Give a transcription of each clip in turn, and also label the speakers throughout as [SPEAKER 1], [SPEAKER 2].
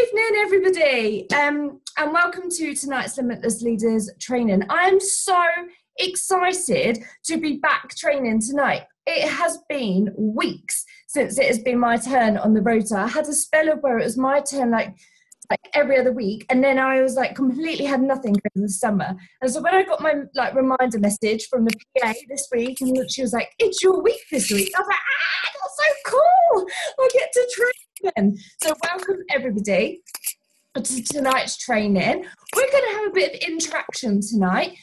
[SPEAKER 1] Evening, everybody, and welcome to tonight's Limitless Leaders training. I'm so excited to be back training tonight. It has been weeks since it has been my turn on the rota. I had a spell of where it was my turn like every other week, and then I was like completely had nothing for the summer. And so when I got my reminder message from the PA this week, and she was like, "It's your week this week," I was like, that's so cool! I get to train then. So welcome everybody to tonight's training. We're going to have a bit of interaction tonight,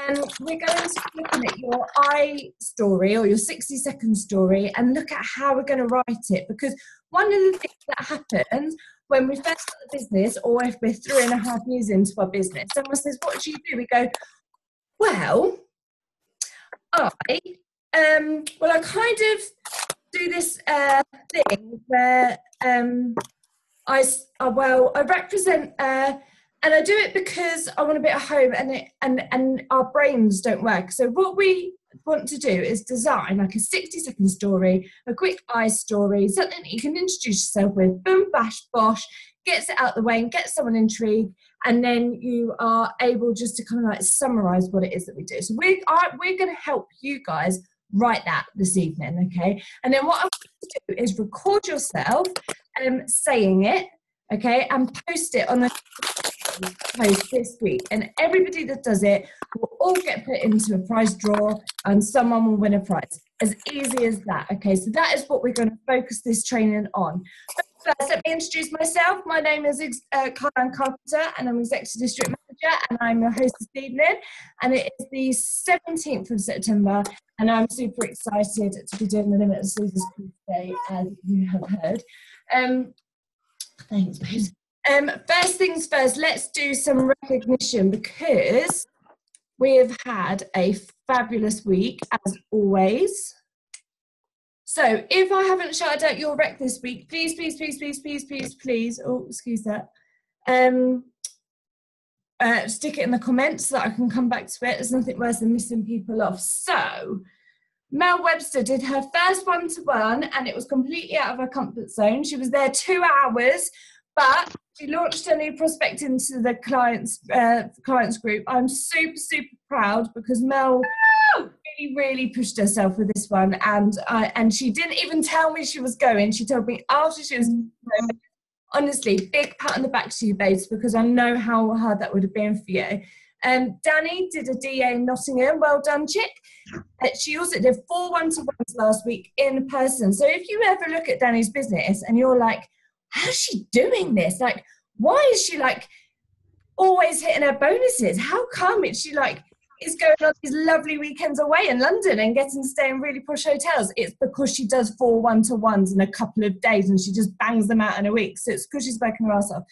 [SPEAKER 1] and we're going to be looking at your I story or your 60-second story and look at how we're going to write it, because one of the things that happens when we first start the business, or if we're 3.5 years into our business, someone says, "What do you do?" We go, well, I kind of do this thing where I represent, and I do it because I want to be at home, and our brains don't work. So what we want to do is design like a 60-second story, a quick I story, something that you can introduce yourself with, boom, bash, bosh, gets it out the way and gets someone intrigued, and then you are able just to kind of like summarize what it is that we do. So we're going to help you guys write that this evening, okay? And then what I want to do is record yourself saying it, okay, and post it on the post this week, and everybody that does it will all get put into a prize draw and someone will win a prize. As easy as that, okay? So that is what we're going to focus this training on. But first, let me introduce myself. My name is Carlan Carpenter, and I'm Executive District Manager, and I'm your host this evening, and it is the 17th of September, and I'm super excited to be doing the Limitless Leaders today, as you have heard. Thanks, babes. First things first, let's do some recognition, because we have had a fabulous week, as always. So if I haven't shouted out your rec this week, please, oh, excuse that, stick it in the comments so that I can come back to it. There's nothing worse than missing people off. So Mel Webster did her first one-to-one, and it was completely out of her comfort zone. She was there 2 hours, but she launched a new prospect into the clients group. I'm super, super proud, because Mel really pushed herself with this one, and she didn't even tell me she was going. She told me after she was going. Honestly, big pat on the back to you, babes, because I know how hard that would have been for you. Danny did a DA in Nottingham. Well done, chick. She also did 4 one-to-ones last week in person. So if you ever look at Danny's business and you're like, how's she doing this? Like, why is she like always hitting her bonuses? How come she is going on these lovely weekends away in London and getting to stay in really posh hotels? It's because she does 4 one-to-ones in a couple of days, and she just bangs them out in a week. So it's because she's working her ass off.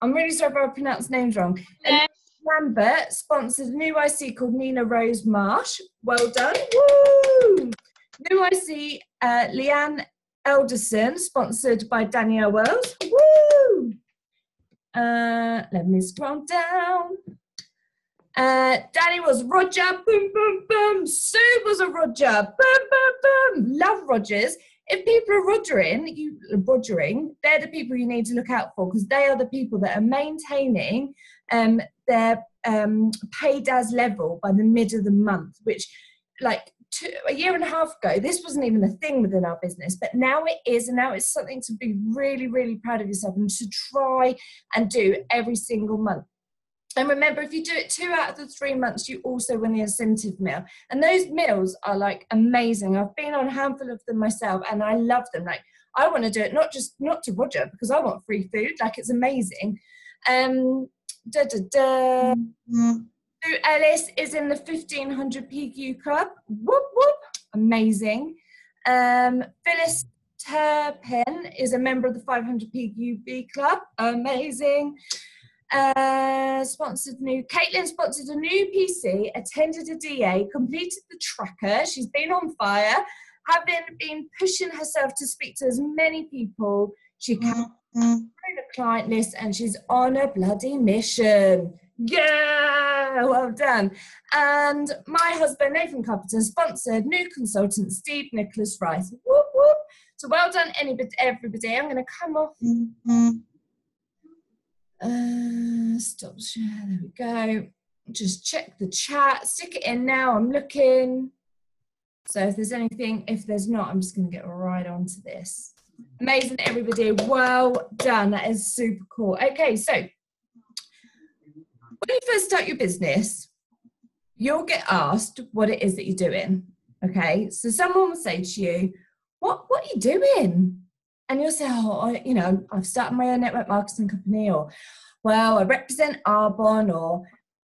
[SPEAKER 1] I'm really sorry if I pronounced names wrong. And Lambert sponsored a new IC called Nina Rose Marsh. Well done. Woo! New IC, Leanne Elderson, sponsored by Danielle Wells. Woo! Let me scroll down. Danny was Roger. Boom, boom, boom. Sue was a Roger. Boom, boom, boom. Love Rogers. If people are rogering, they're the people you need to look out for, because they are the people that are maintaining their paid as level by the mid of the month, which a year and a half ago, this wasn't even a thing within our business, but now it is, and now it's something to be really, really proud of yourself and to try and do every single month. And remember, if you do it 2 out of the 3 months, you also win the incentive meal. And those meals are like amazing. I've been on a handful of them myself, and I love them. Like, I want to do it not to Roger, because I want free food. Like, it's amazing. Sue Ellis is in the 1500 PQ club. Whoop, whoop. Amazing. Phyllis Turpin is a member of the 500 PQB club. Amazing. Caitlin sponsored a new PC, attended a DA, completed the tracker. She's been on fire, having been pushing herself to speak to as many people she can through the client list, and she's on a bloody mission. Yeah, well done. And my husband, Nathan Carpenter, sponsored new consultant Steve Nicholas Rice. Whoop, whoop. So well done, everybody. I'm going to come off. Stop share. There we go. Just check the chat. Stick it in now. I'm looking. So if there's anything, if there's not, I'm just going to get right onto this. Amazing, everybody. Well done. That is super cool. Okay, so when you first start your business, you'll get asked what it is that you're doing. Okay, so someone will say to you, what are you doing? And you'll say, I've started my own network marketing company, or, well, I represent Arbonne, or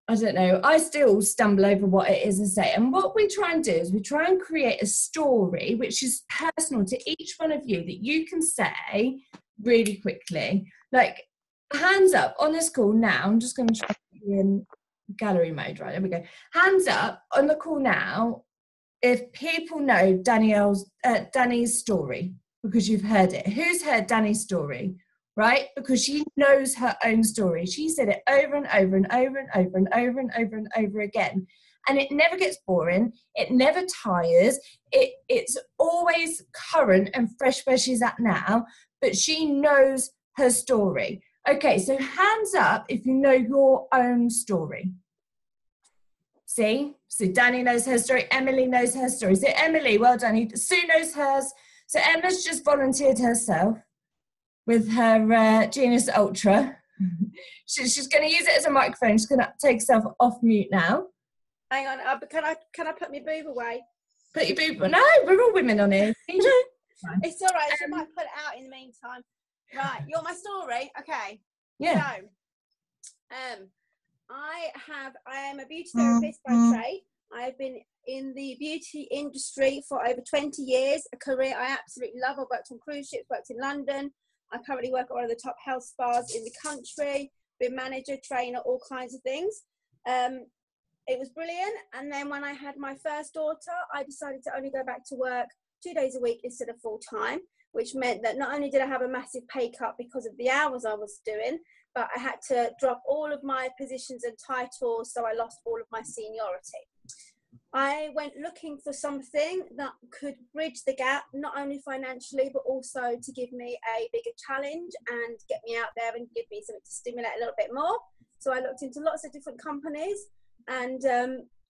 [SPEAKER 1] I don't know. I still stumble over what it is and say. And what we try and do is we try and create a story which is personal to each one of you that you can say really quickly. Like, hands up on this call now. I'm just going to try to put you in gallery mode. Right, there we go. Hands up on the call now if people know Danny's story, because you've heard it. Who's heard Danny's story? Right? Because she knows her own story. She said it over and over and over and over and over and over and over again. And it never gets boring. It never tires. It's always current and fresh where she's at now, but she knows her story. Okay, so hands up if you know your own story. See? So Danny knows her story. Emily knows her story. So Emily, well done. Sue knows hers. So Emma's just volunteered herself with her Genius Ultra. She's going to use it as a microphone. She's going to take herself off mute now.
[SPEAKER 2] Hang on, can I put my boob away?
[SPEAKER 1] Put your boob? No, we're all women on here.
[SPEAKER 2] It's all right. She might put it out in the meantime. Right, you want my story? Okay.
[SPEAKER 1] Yeah.
[SPEAKER 2] So, I am a beauty therapist by trade. I have been in the beauty industry for over 20 years. A career I absolutely love. I've worked on cruise ships, worked in London. I currently work at one of the top health spas in the country, been manager, trainer, all kinds of things. It was brilliant. And then when I had my first daughter, I decided to only go back to work 2 days a week instead of full time, which meant that not only did I have a massive pay cut because of the hours I was doing, but I had to drop all of my positions and titles, so I lost all of my seniority. I went looking for something that could bridge the gap, not only financially, but also to give me a bigger challenge and get me out there and give me something to stimulate a little bit more. So I looked into lots of different companies and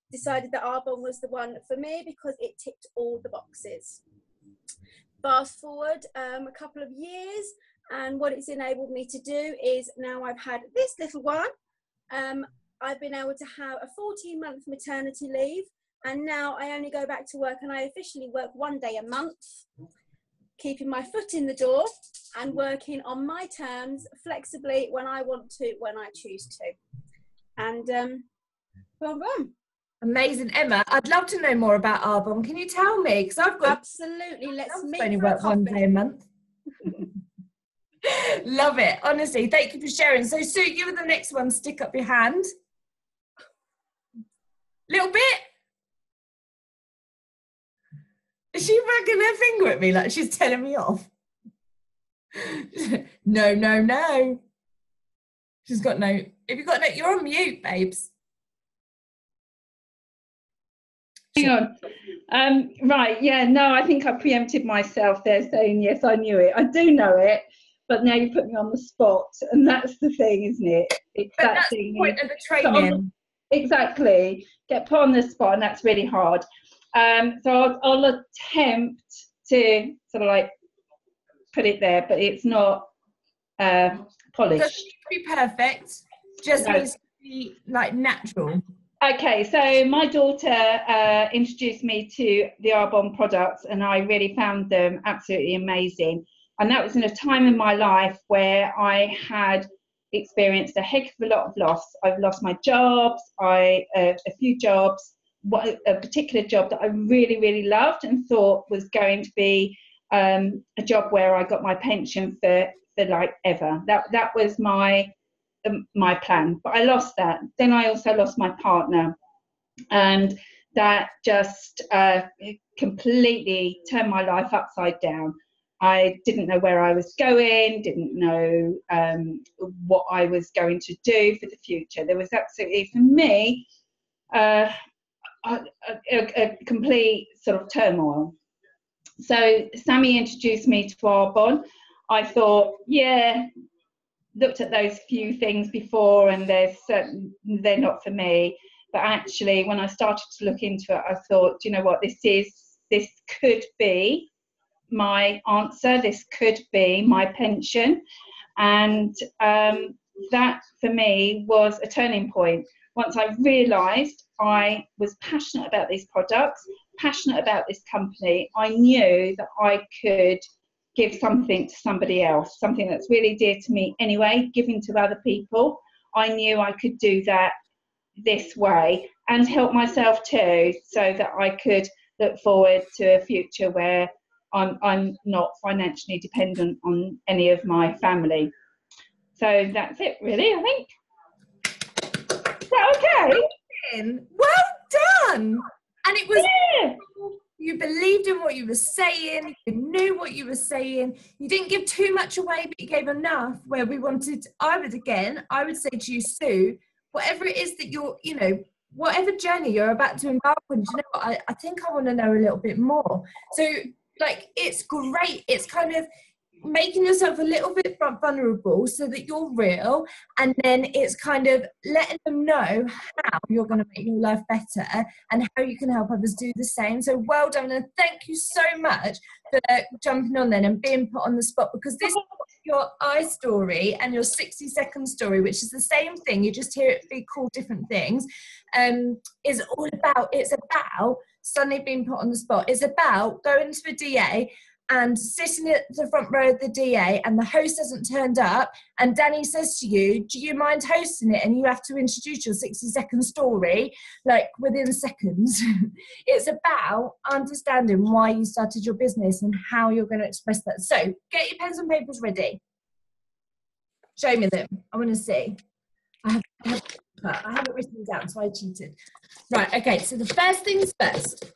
[SPEAKER 2] decided that Arbonne was the one for me because it ticked all the boxes. Fast forward a couple of years, and what it's enabled me to do is now I've had this little one. I've been able to have a 14-month maternity leave. And now I only go back to work and I officially work 1 day a month, keeping my foot in the door and working on my terms flexibly when I want to, when I choose to. And boom, boom.
[SPEAKER 1] Amazing. Emma, I'd love to know more about Arbonne. Can you tell me? Because I've got...
[SPEAKER 2] Absolutely. Let's meet
[SPEAKER 1] only
[SPEAKER 2] for a
[SPEAKER 1] work
[SPEAKER 2] coffee.
[SPEAKER 1] 1 day a month. Love it. Honestly, thank you for sharing. So Sue, you were the next one. Stick up your hand. Little bit. Is she wagging her finger at me like she's telling me off? No. She's got no... If you've got no... You're on mute, babes.
[SPEAKER 3] Hang on. Right, yeah, no, I think I preempted myself there saying, yes, I knew it. I do know it, but now you put me on the spot, and that's the thing, isn't it? It's
[SPEAKER 1] but
[SPEAKER 3] that
[SPEAKER 1] that's
[SPEAKER 3] thing.
[SPEAKER 1] The point of the training.
[SPEAKER 3] Exactly. Get put on the spot, and that's really hard. So I'll attempt to sort of like put it there, but it's not polished.
[SPEAKER 1] Doesn't need to be perfect. Just needs to be like natural.
[SPEAKER 3] Okay, so my daughter introduced me to the Arbonne products, and I really found them absolutely amazing. And that was in a time in my life where I had experienced a heck of a lot of loss. I've lost my jobs, a few jobs, a particular job that I really, really loved and thought was going to be a job where I got my pension for like ever. That was my plan, but I lost that. Then I also lost my partner, and that just completely turned my life upside down. I didn't know where I was going, didn't know what I was going to do for the future. There was absolutely, for me, a complete sort of turmoil. So Sammy introduced me to Arbonne. I thought, yeah, looked at those few things before, and they're not for me. But actually, when I started to look into it, I thought, you know what, this could be my answer. This could be my pension. And that for me was a turning point. Once I realised I was passionate about these products, passionate about this company, I knew that I could give something to somebody else, something that's really dear to me anyway, giving to other people. I knew I could do that this way and help myself too, so that I could look forward to a future where I'm not financially dependent on any of my family. So that's it, really, I think. Is that okay?
[SPEAKER 1] Well done. And it was,
[SPEAKER 3] yeah.
[SPEAKER 1] You believed in what you were saying, you knew what you were saying, you didn't give too much away, but you gave enough where we wanted. I would say to you, Sue, whatever it is that you're, you know, whatever journey you're about to embark on, you know what, I think I want to know a little bit more. So, like, it's great. It's kind of making yourself a little bit vulnerable so that you're real, and then it's kind of letting them know how you're going to make your life better and how you can help others do the same. So well done, and thank you so much for jumping on then and being put on the spot, because this your I story and your 60-second story, which is the same thing, you just hear it be called different things, is all about, it's about suddenly being put on the spot. It's about going to a DA and sitting at the front row of the DA, and the host hasn't turned up, and Danny says to you, do you mind hosting it? And you have to introduce your 60-second story, like, within seconds. It's about understanding why you started your business and how you're going to express that. So get your pens and papers ready. Show me them. I want to see. I have it written down, so I cheated. Right, okay, so the first things first.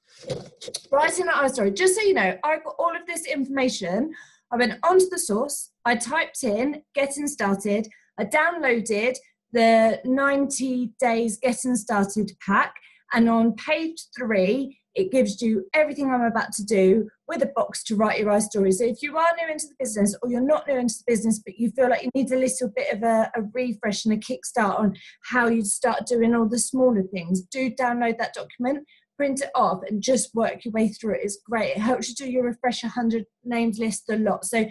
[SPEAKER 1] Writing that I story, just so you know, I got all of this information. I went onto the source, I typed in getting started, I downloaded the 90 days getting started pack, and on page 3 it gives you everything I'm about to do with a box to write your I story. So if you are new into the business, or you're not new into the business but you feel like you need a little bit of a refresh and a kickstart on how you start doing all the smaller things, do download that document, print it off, and just work your way through it. It's great. It helps you do your refresh 100 names list a lot. So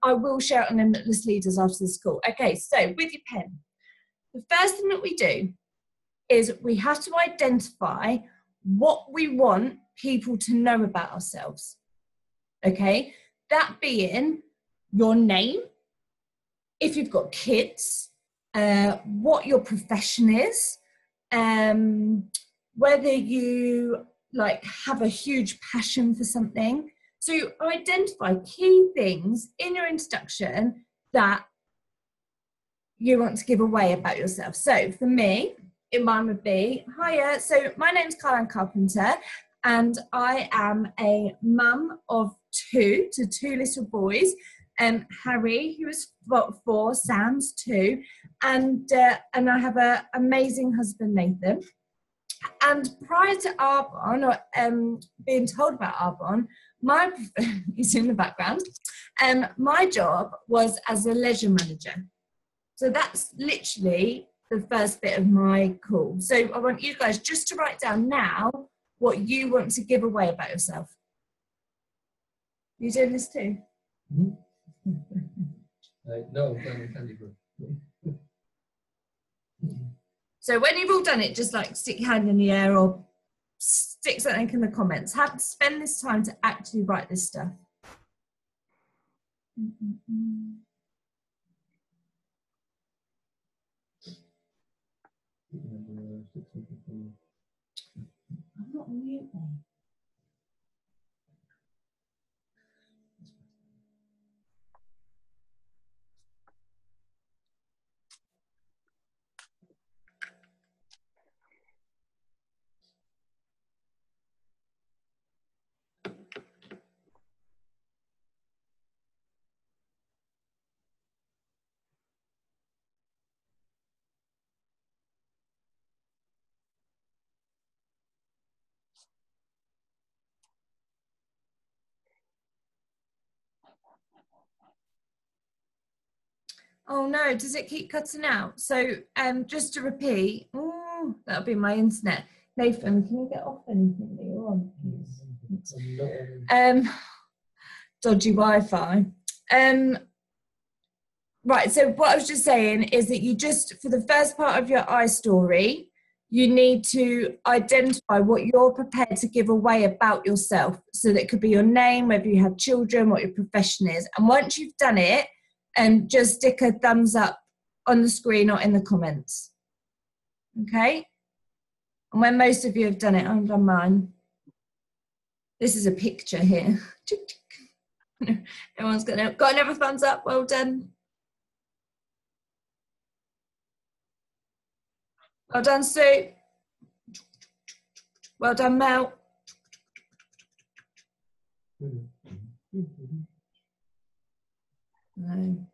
[SPEAKER 1] I will share it on Limitless Leaders after this call. Okay, so with your pen, the first thing that we do is we have to identify what we want people to know about ourselves. Okay, that being your name, if you've got kids, what your profession is, whether you like have a huge passion for something. So identify key things in your introduction that you want to give away about yourself. So for me, mine would be, hiya, so my name's Carlan Carpenter, and I am a mum of two little boys, Harry, who is 4, Sam's 2, and I have an amazing husband, Nathan. And prior to Arbonne, or being told about Arbonne, he's in the background, my job was as a leisure manager. So that's literally the first bit of my call. So I want you guys just to write down now what you want to give away about yourself. You doing this too?
[SPEAKER 4] Mm-hmm. No, I'm done Candy Crush.
[SPEAKER 1] So when you've all done it, just like stick your hand in the air or stick something in the comments. Have to spend this time to actually write this stuff. I'm not on mute then. Oh no, does it keep cutting out? So just to repeat, oh, that'll be my internet. Nathan, can you get off anything that you're on, please? Dodgy Wi-Fi. Right, so what I was just saying is that you just, for the first part of your I story, you need to identify what you're prepared to give away about yourself. So that could be your name, whether you have children, what your profession is. And once you've done it, just stick a thumbs up on the screen or in the comments. Okay? And when most of you have done it, I've done mine. This is a picture here. Everyone's got another thumbs up. Well done. Well done, Sue. Well done, Mel. No.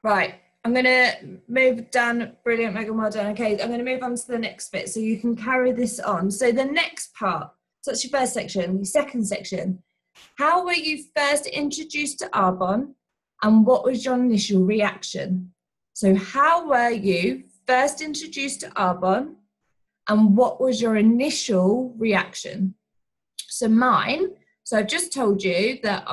[SPEAKER 1] Right, I'm going to move down. Brilliant, Megan, well done. Okay, I'm going to move on to the next bit so you can carry this on. So the next part, so that's your first section. Your second section, how were you first introduced to Arbonne and what was your initial reaction? So how were you first introduced to Arbonne and what was your initial reaction? So mine, so I've just told you that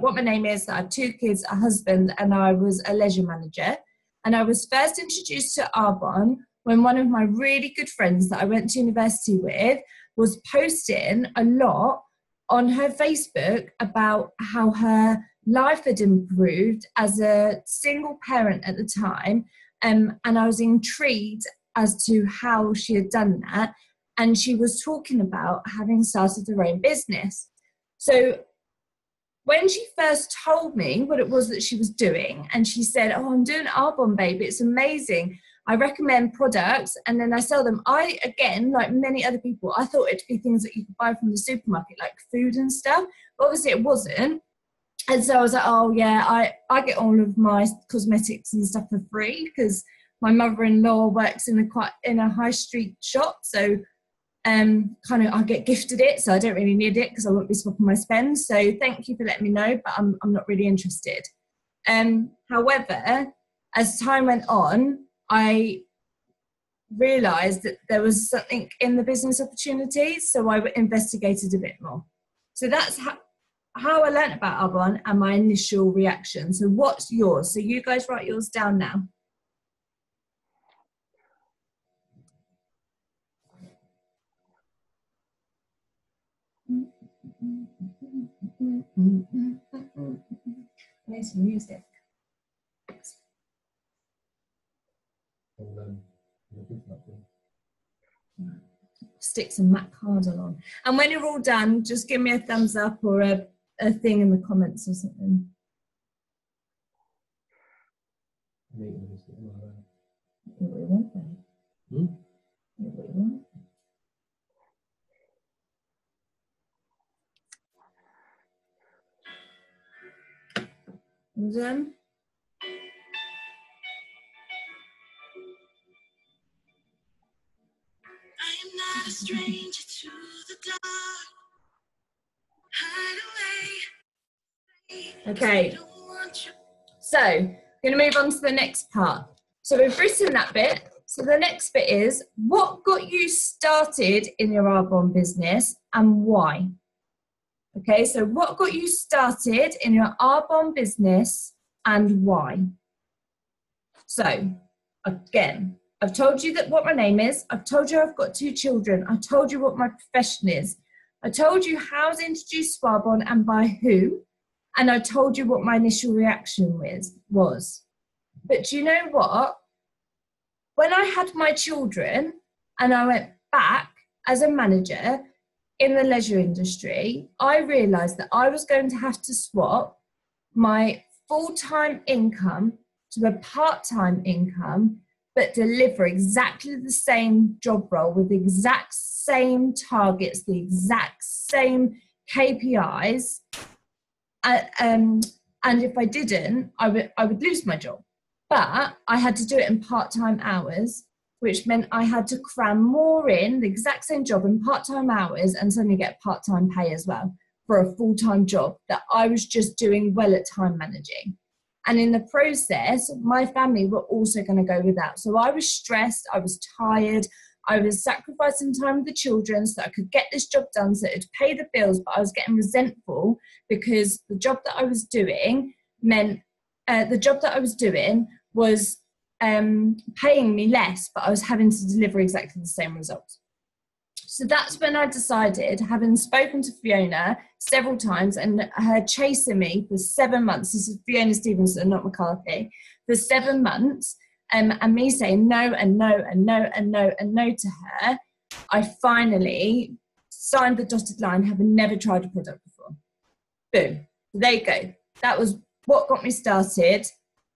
[SPEAKER 1] what my name is, that I have 2 kids, a husband, and I was a leisure manager. And I was first introduced to Arbonne when one of my really good friends that I went to university with was posting a lot on her Facebook about how her life had improved as a single parent at the time, and I was intrigued as to how she had done that, and she was talking about having started her own business. So when she first told me what it was that she was doing, and she said, oh, I'm doing Arbonne, babe, it's amazing, I recommend products and then I sell them. I, again, like many other people, I thought it'd be things that you could buy from the supermarket, like food and stuff, but obviously it wasn't. And so I was like, oh yeah, I get all of my cosmetics and stuff for free because my mother-in-law works in a high street shop. So kind of I get gifted it, so I don't really need it because I won't be swapping my spend. So thank you for letting me know, but I'm not really interested. However, as time went on, I realised that there was something in the business opportunities, so I investigated a bit more. So that's how I learnt about Arbonne and my initial reaction. So what's yours? So you guys write yours down now. Play some music. Stick some Mac Cardle on. And when you're all done, just give me a thumbs up or a thing in the comments or something. What do you want then? What do you want? And then
[SPEAKER 5] I am not a stranger to the dark. Hide away.
[SPEAKER 1] Okay. So, I'm going to move on to the next part. So we've written that bit. So the next bit is, what got you started in your Arbonne business and why? Okay, so what got you started in your Arbonne business and why? So, again, I've told you what my name is. I've told you I've got 2 children. I told you what my profession is. I told you how I was introduced to Arbonne and by who. And I told you what my initial reaction was. But do you know what? When I had my children and I went back as a manager in the leisure industry, I realised that I was going to have to swap my full-time income to a part-time income, but deliver exactly the same job role with the exact same targets, the exact same KPIs. And if I didn't, I would lose my job. But I had to do it in part-time hours, which meant I had to cram more in, the exact same job in part-time hours and suddenly get part-time pay as well, for a full-time job that I was just doing well at time managing. And in the process, my family were also going to go without. So I was stressed, I was tired, I was sacrificing time with the children so that I could get this job done so it would pay the bills, but I was getting resentful because the job that I was doing was paying me less, but I was having to deliver exactly the same results. So that's when I decided, having spoken to Fiona several times and her chasing me for 7 months, this is Fiona Stevenson, not McCarthy, for 7 months, and me saying no and no and no and no and no to her, I finally signed the dotted line, having never tried a product before. Boom. There you go. That was what got me started,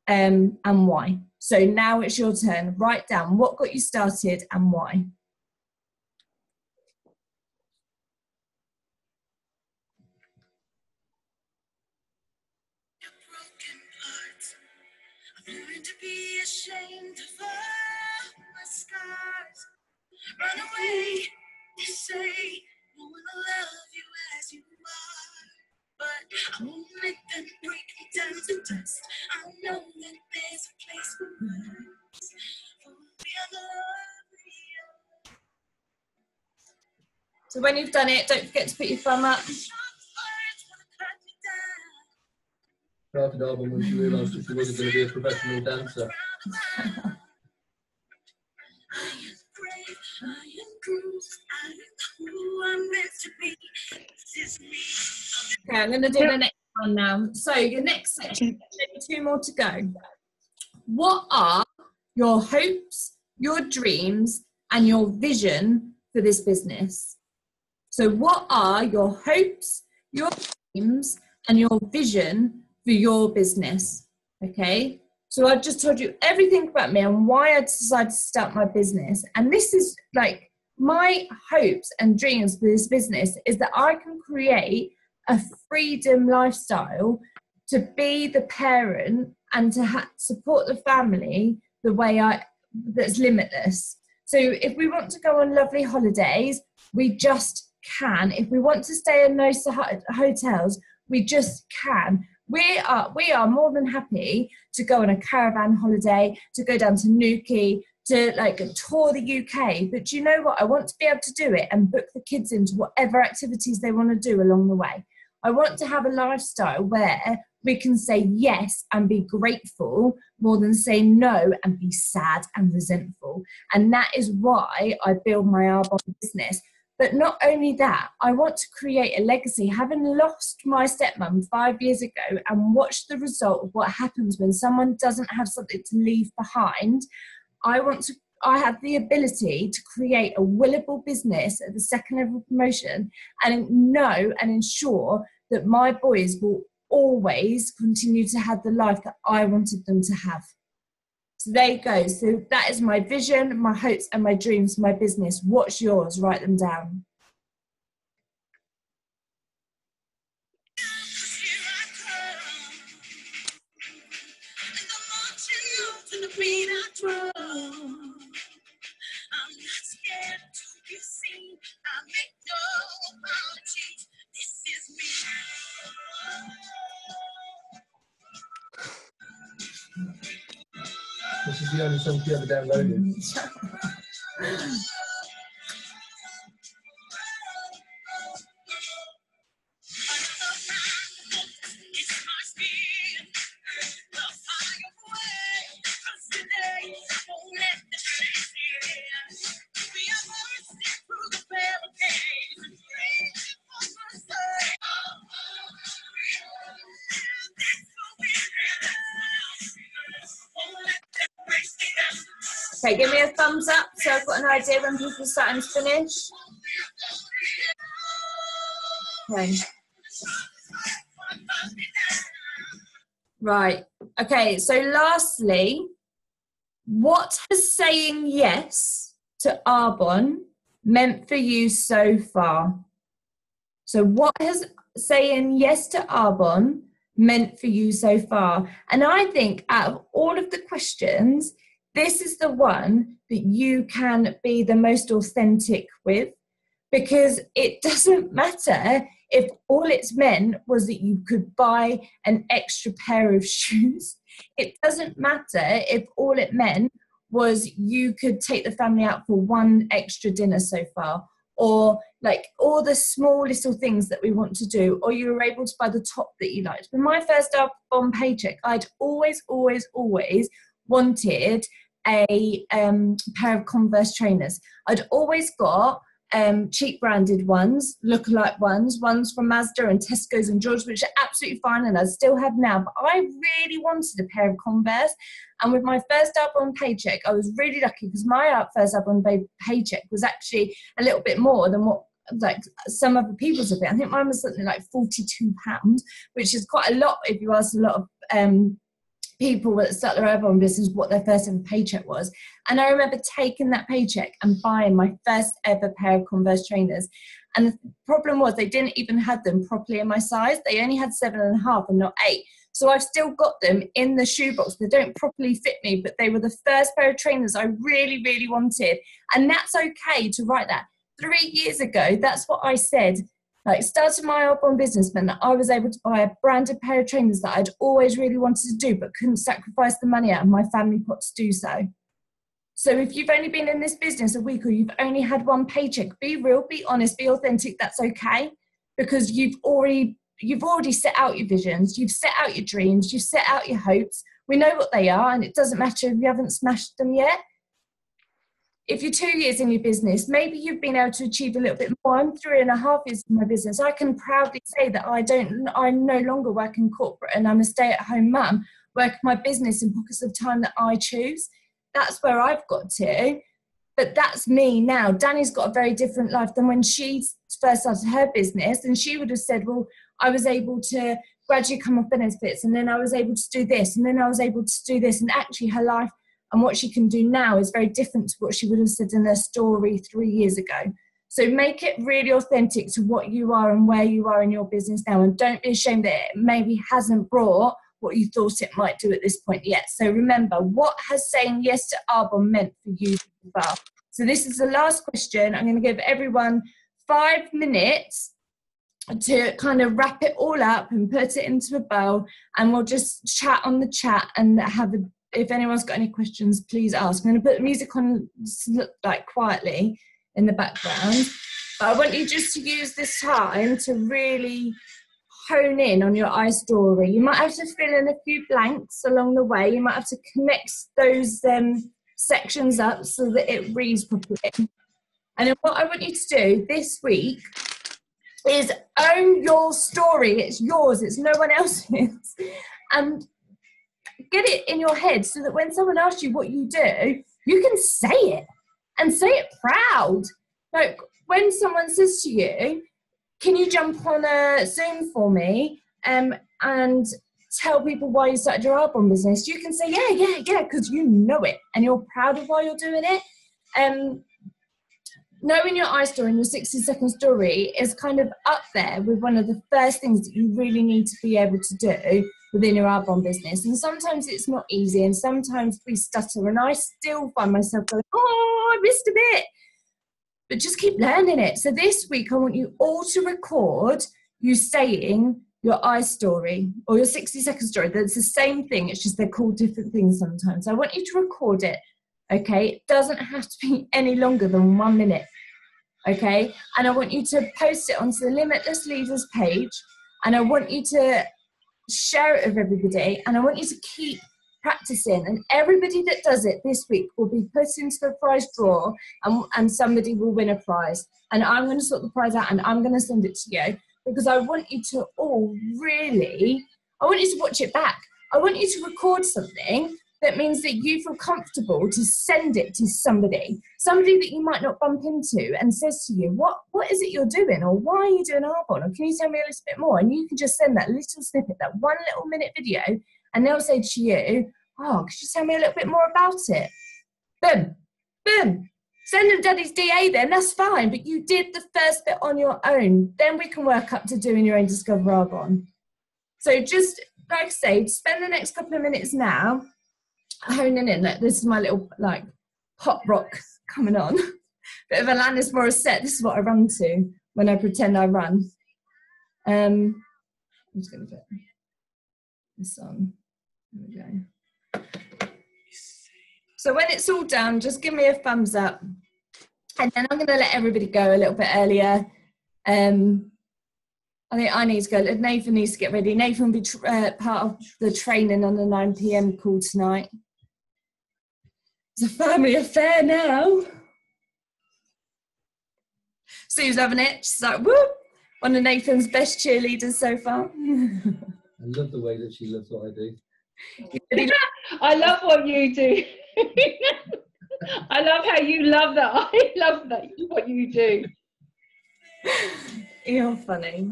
[SPEAKER 1] and why. So now it's your turn. Write down what got you started and why.
[SPEAKER 5] Learn to be ashamed of all my scars. Run away, they say, no one will love you as you are. But I won't let them break me down to dust. I know that there's a place for us. For we are lovely.
[SPEAKER 1] So when you've done it, don't forget to put your thumb up.
[SPEAKER 4] Started album when she realised that she wasn't going to be a professional dancer.
[SPEAKER 1] Okay, I'm going to do the next one now. So your next section, maybe 2 more to go. What are your hopes, your dreams, and your vision for this business? So what are your hopes, your dreams, and your vision for your business? Okay, so I've just told you everything about me and why I decided to start my business. And this is like my hopes and dreams for this business is that I can create a freedom lifestyle to be the parent and to support the family the way that's limitless. So if we want to go on lovely holidays, we just can. If we want to stay in nice hotels, we just can. We are more than happy to go on a caravan holiday, to go down to Newquay, to like tour the UK. But do you know what? I want to be able to do it and book the kids into whatever activities they want to do along the way. I want to have a lifestyle where we can say yes and be grateful more than say no and be sad and resentful. And that is why I build my Arbonne business. But not only that, I want to create a legacy. Having lost my stepmom 5 years ago and watched the result of what happens when someone doesn't have something to leave behind, I have the ability to create a willable business at the second level promotion and know and ensure that my boys will always continue to have the life that I wanted them to have. So there you go. So that is my vision, my hopes and my dreams for my business. What's yours? Write them down.
[SPEAKER 4] This is the only song she ever downloaded.
[SPEAKER 1] Okay, give me a thumbs up so I've got an idea when people are starting to finish. Okay. Right. Okay, so lastly, what has saying yes to Arbonne meant for you so far? So what has saying yes to Arbonne meant for you so far? And I think out of all of the questions, this is the one that you can be the most authentic with, because it doesn't matter if all it's meant was that you could buy an extra pair of shoes. It doesn't matter if all it meant was you could take the family out for one extra dinner so far, or like all the small little things that we want to do, or you were able to buy the top that you liked. With my first on paycheck, I'd always wanted a pair of Converse trainers. I'd always got cheap branded ones, lookalike ones from Mazda and Tesco's and George, which are absolutely fine and I still have now, but I really wanted a pair of Converse. And with my first on paycheck, I was really lucky because my first on paycheck was actually a little bit more than what like some other people's have been. I think mine was something like £42, which is quite a lot if you ask a lot of people that start their own business what their first ever paycheck was. And I remember taking that paycheck and buying my first ever pair of Converse trainers. And the problem was they didn't even have them properly in my size. They only had 7.5 and not 8. So I've still got them in the shoebox. They don't properly fit me, but they were the first pair of trainers I really, really wanted. And that's okay to write that. 3 years ago, that's what I said. Like, starting my own business meant that I was able to buy a branded pair of trainers that I'd always really wanted to do, but couldn't sacrifice the money out of my family pot to do so. So if you've only been in this business a week or you've only had one paycheck, be real, be honest, be authentic. That's okay, because you've already set out your visions, you've set out your dreams, you've set out your hopes. We know what they are, and it doesn't matter if you haven't smashed them yet. If you're 2 years in your business, maybe you've been able to achieve a little bit more. I'm 3.5 years in my business. I can proudly say that I no longer work in corporate and I'm a stay-at-home mum, work my business in pockets of time that I choose. That's where I've got to. But that's me now. Danny's got a very different life than when she first started her business, and she would have said, well, I was able to gradually come off benefits, and then I was able to do this, and then I was able to do this. And actually her life and what she can do now is very different to what she would have said in her story 3 years ago. So make it really authentic to what you are and where you are in your business now. And don't be ashamed that it maybe hasn't brought what you thought it might do at this point yet. So remember, what has saying yes to Arbonne meant for you as well? So this is the last question. I'm going to give everyone 5 minutes to kind of wrap it all up and put it into a bow. And we'll just chat on the chat and have a, if anyone's got any questions, please ask. I'm going to put the music on like quietly in the background. But I want you just to use this time to really hone in on your I story. You might have to fill in a few blanks along the way. You might have to connect those sections up so that it reads properly. And then what I want you to do this week is own your story. It's yours. It's no one else's. And get it in your head so that when someone asks you what you do, you can say it and say it proud. Like when someone says to you, can you jump on a Zoom for me and tell people why you started your Arbonne business? You can say, yeah, because you know it and you're proud of why you're doing it. Knowing your I story and your 60-second story is kind of up there with one of the first things that you really need to be able to do within your Arbonne business. And sometimes it's not easy, and sometimes we stutter, and I still find myself going, oh, I missed a bit. But just keep learning it. So this week, I want you all to record you saying your I story or your 60-second story. That's the same thing. It's just they're called different things sometimes. I want you to record it, okay? It doesn't have to be any longer than 1 minute, okay? And I want you to post it onto the Limitless Leaders page, and I want you to share it with everybody, and I want you to keep practicing, and everybody that does it this week will be put into the prize draw, and somebody will win a prize, and I'm going to sort the prize out and I'm going to send it to you, because I want you to all really, I want you to watch it back. I want you to record something that means that you feel comfortable to send it to somebody that you might not bump into, and says to you, what is it you're doing, or why are you doing Arbonne, or can you tell me a little bit more? And you can just send that little snippet, that 1 little minute video, and they'll say to you, oh, could you tell me a little bit more about it? Boom, boom. Send them Daddy's DA then, that's fine, but you did the first bit on your own. Then we can work up to doing your own Discover Arbonne. So just, like I say, spend the next couple of minutes now honing in. Like, this is my little like pop rock coming on. Bit of Alanis Morissette. This is what I run to when I pretend I run. I'm just going to put this on. There we go. So when it's all done, just give me a thumbs up. And then I'm going to let everybody go a little bit earlier. I think I need to go. Nathan needs to get ready. Nathan will be part of the training on the 9 p.m. call tonight. It's a family affair now. Sue's loving it. She's like, whoop. One of Nathan's best cheerleaders so far.
[SPEAKER 4] I love the way that she loves what I do.
[SPEAKER 3] I love what you do. I love how you love that. I love that what you do.
[SPEAKER 1] You're funny.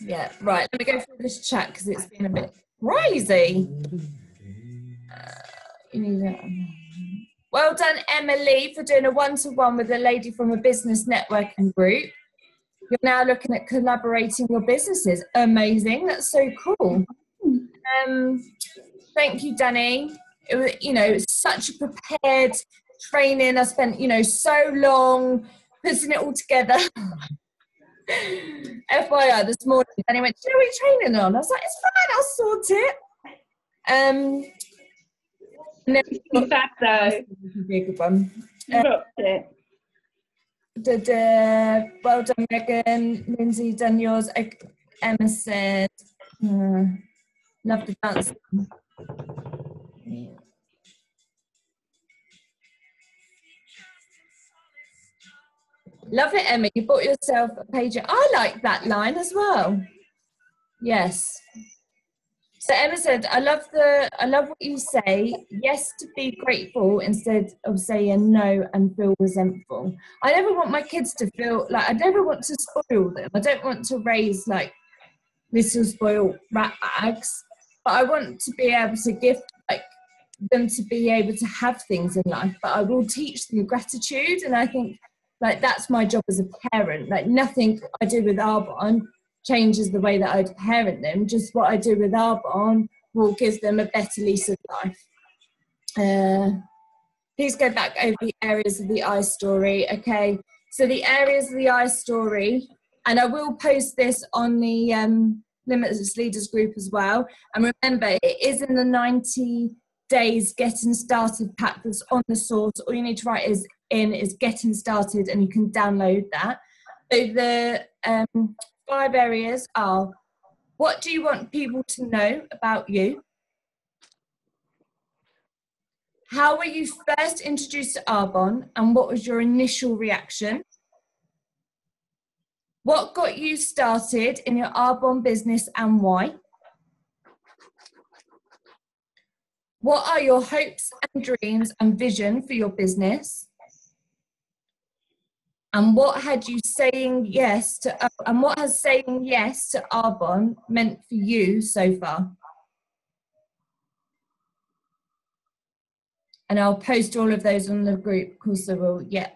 [SPEAKER 1] Yeah, right. Let me go through this chat because it's been a bit crazy. You need that. Well done, Emily, for doing a one-to-one with a lady from a business networking group. You're now looking at collaborating your businesses. Amazing. That's so cool. Thank you, Danny. It was, it's such a prepared training. I spent, so long putting it all together. FYI, this morning, Danny went, "Do you know what you're training on?" I was like, "It's fine, I'll sort it." And then
[SPEAKER 3] That though.
[SPEAKER 1] be a good one. Well done, Megan. Lindsay, done yours. Emma said, love the dance. Yeah. Love it, Emma. You bought yourself a page. I like that line as well. Yes. So Emma said, I love what you say. Yes, to be grateful instead of saying no and feel resentful. I never want my kids to feel like, I never want to spoil them. I don't want to raise like little spoiled rat bags, but I want to be able to give like them to be able to have things in life, but I will teach them gratitude. And I think like that's my job as a parent. Like nothing I do with Arbonne changes the way that I'd parent them. Just what I do with Arbonne will give them a better lease of life. Please go back over the areas of the I story. Okay, so the areas of the I story, and I will post this on the Limitless Leaders group as well. And remember, it is in the 90 days getting started pack that's on the source. All you need to write is getting started, and you can download that. So the 5 areas are: what do you want people to know about you? How were you first introduced to Arbonne, and what was your initial reaction? What got you started in your Arbonne business and why? What are your hopes and dreams and vision for your business? And what had you saying yes to? And what has saying yes to Arbonne meant for you so far? And I'll post all of those on the group. Of course I will. Yeah.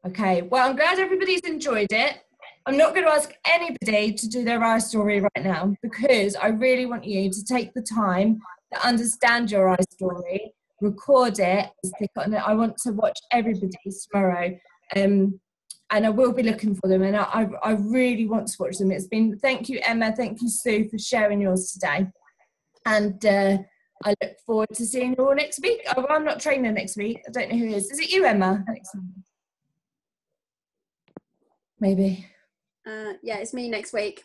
[SPEAKER 1] Okay. Well, I'm glad everybody's enjoyed it. I'm not going to ask anybody to do their I story right now because I really want you to take the time to understand your I story, record it, stick it on it. I want to watch everybody's tomorrow. And I will be looking for them, and I really want to watch them. Thank you, Emma, thank you, Sue, for sharing yours today, and I look forward to seeing you all next week. Oh, I'm not training next week. I don't know who is. Is it you, Emma? Maybe.
[SPEAKER 2] Yeah, it's me next week.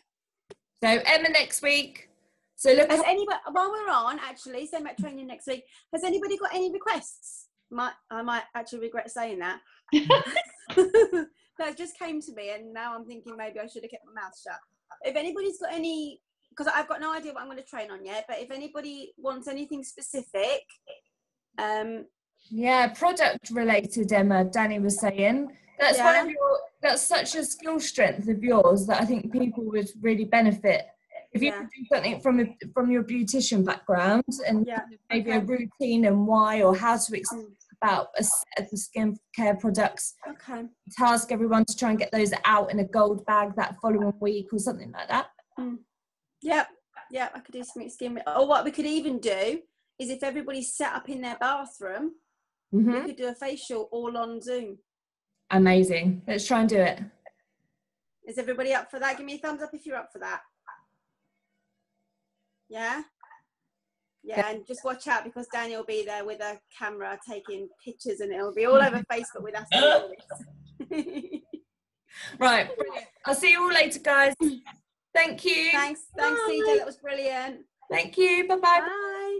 [SPEAKER 1] So Emma next week. So look.
[SPEAKER 2] Has anybody, while we're on, actually, same about training next week. Has anybody got any requests? I might actually regret saying that. That just came to me, and now I'm thinking maybe I should have kept my mouth shut. If anybody's got any, because I've got no idea what I'm going to train on yet, but if anybody wants anything specific,
[SPEAKER 1] yeah, product related, Emma, Danny was saying. That's one of your, that's such a skill strength of yours that I think people would really benefit. If you could do something from your beautician background and maybe a routine and why, or how to explain about a set of the skincare products. Okay. Task everyone to try and get those out in a gold bag that following week or something like that.
[SPEAKER 2] Yep, I could do some skin. Or what we could even do is if everybody's set up in their bathroom, we could do a facial all on Zoom.
[SPEAKER 1] Amazing. Let's try and do it.
[SPEAKER 2] Is everybody up for that? Give me a thumbs up if you're up for that. Yeah? Yeah, and just watch out because Daniel will be there with a camera taking pictures and it'll be all over Facebook with us.
[SPEAKER 1] Right. I'll see you all later, guys. Thank you.
[SPEAKER 2] Thanks,
[SPEAKER 1] Bye.
[SPEAKER 2] CJ. That was brilliant.
[SPEAKER 1] Thank you. Bye-bye.
[SPEAKER 2] Bye.